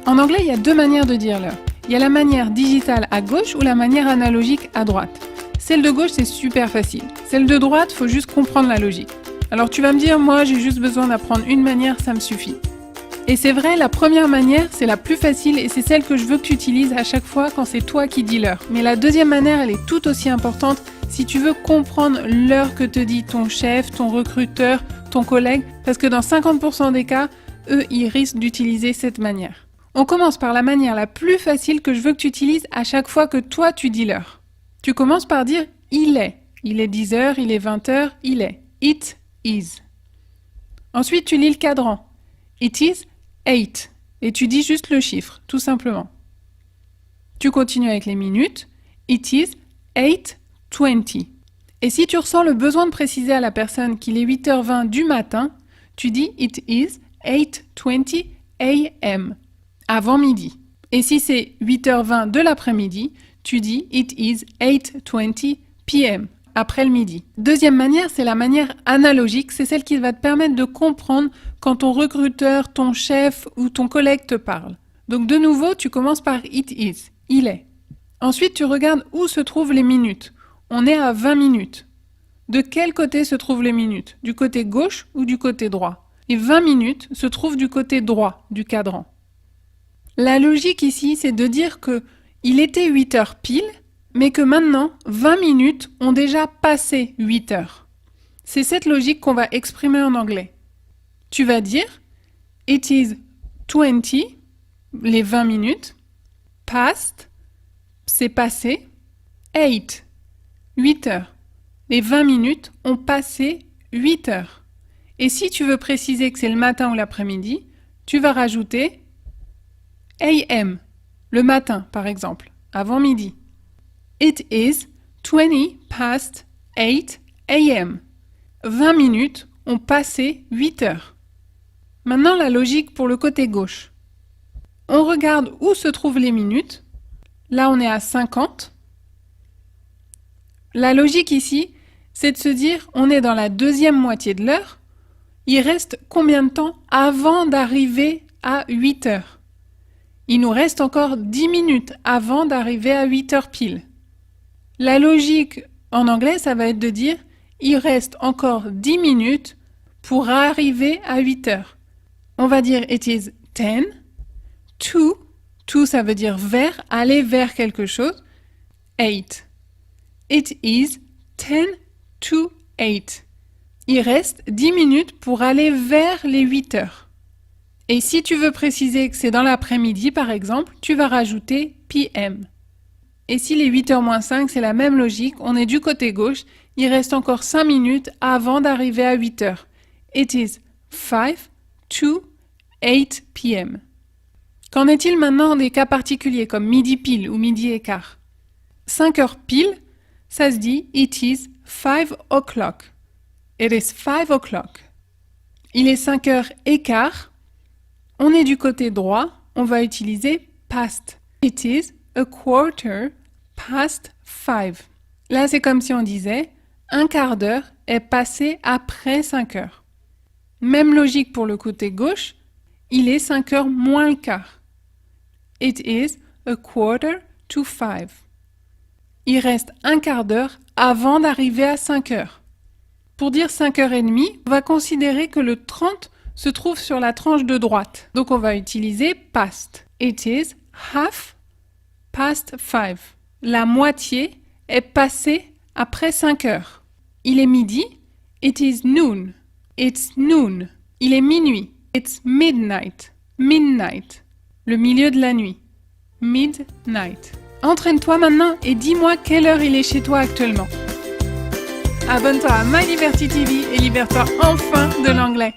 En anglais, il y a deux manières de dire l'heure. Il y a la manière digitale à gauche ou la manière analogique à droite. Celle de gauche, c'est super facile. Celle de droite, faut juste comprendre la logique. Alors tu vas me dire, moi j'ai juste besoin d'apprendre une manière, ça me suffit. Et c'est vrai, la première manière, c'est la plus facile et c'est celle que je veux que tu utilises à chaque fois quand c'est toi qui dis l'heure. Mais la deuxième manière, elle est tout aussi importante si tu veux comprendre l'heure que te dit ton chef, ton recruteur, ton collègue, parce que dans 50% des cas, eux, ils risquent d'utiliser cette manière. On commence par la manière la plus facile que je veux que tu utilises à chaque fois que toi tu dis l'heure. Tu commences par dire « il est ». Il est 10h, il est 20h, il est. It is. Ensuite, tu lis le cadran. It is 8. Et tu dis juste le chiffre, tout simplement. Tu continues avec les minutes. It is 8:20. Et si tu ressens le besoin de préciser à la personne qu'il est 8h20 du matin, tu dis It is 8:20 a.m. avant midi. Et si c'est 8h20 de l'après-midi, tu dis It is 8:20 p.m. après le midi. Deuxième manière, c'est la manière analogique, c'est celle qui va te permettre de comprendre quand ton recruteur, ton chef ou ton collègue te parle. Donc de nouveau, tu commences par It is, il est. Ensuite, tu regardes où se trouvent les minutes. On est à 20 minutes. De quel côté se trouvent les minutes? Du côté gauche ou du côté droit? Et 20 minutes se trouvent du côté droit du cadran. La logique ici, c'est de dire que il était 8 heures pile, mais que maintenant, 20 minutes ont déjà passé 8 heures. C'est cette logique qu'on va exprimer en anglais. Tu vas dire It is 20, les 20 minutes, past, c'est passé, 8 heures. Les 20 minutes ont passé 8 heures. Et si tu veux préciser que c'est le matin ou l'après-midi, tu vas rajouter AM, le matin par exemple, avant midi. It is 20 past 8 a.m. 20 minutes ont passé 8 heures. Maintenant la logique pour le côté gauche. On regarde où se trouvent les minutes. Là on est à 50. La logique ici, c'est de se dire on est dans la deuxième moitié de l'heure. Il reste combien de temps avant d'arriver à 8 heures? Il nous reste encore 10 minutes avant d'arriver à 8 heures pile. La logique en anglais, ça va être de dire il reste encore 10 minutes pour arriver à 8 heures. On va dire it is 10, to ça veut dire vers, aller vers quelque chose, 8. It is 10 to 8. Il reste 10 minutes pour aller vers les 8 heures. Et si tu veux préciser que c'est dans l'après-midi, par exemple, tu vas rajouter PM. Et si les 8h moins 5, c'est la même logique, on est du côté gauche, il reste encore 5 minutes avant d'arriver à 8 heures. It is 5 to 8 p.m. Qu'en est-il maintenant des cas particuliers comme midi pile ou midi et quart? 5 heures pile, ça se dit It is 5 o'clock. It is 5 o'clock. Il est 5 heures et quart. On est du côté droit, on va utiliser past. It is a quarter past 5. Là, c'est comme si on disait un quart d'heure est passé après 5 heures. Même logique pour le côté gauche, il est 5 heures moins le quart. It is a quarter to 5. Il reste un quart d'heure avant d'arriver à 5 heures. Pour dire 5h30, on va considérer que le 30 se trouve sur la tranche de droite. Donc on va utiliser past. It is half past 5. La moitié est passée après 5 heures. Il est midi. It is noon. It's noon. Il est minuit. It's midnight. Midnight. Le milieu de la nuit. Midnight. Entraîne-toi maintenant et dis-moi quelle heure il est chez toi actuellement. Abonne-toi à My Liberty TV et libère-toi enfin de l'anglais.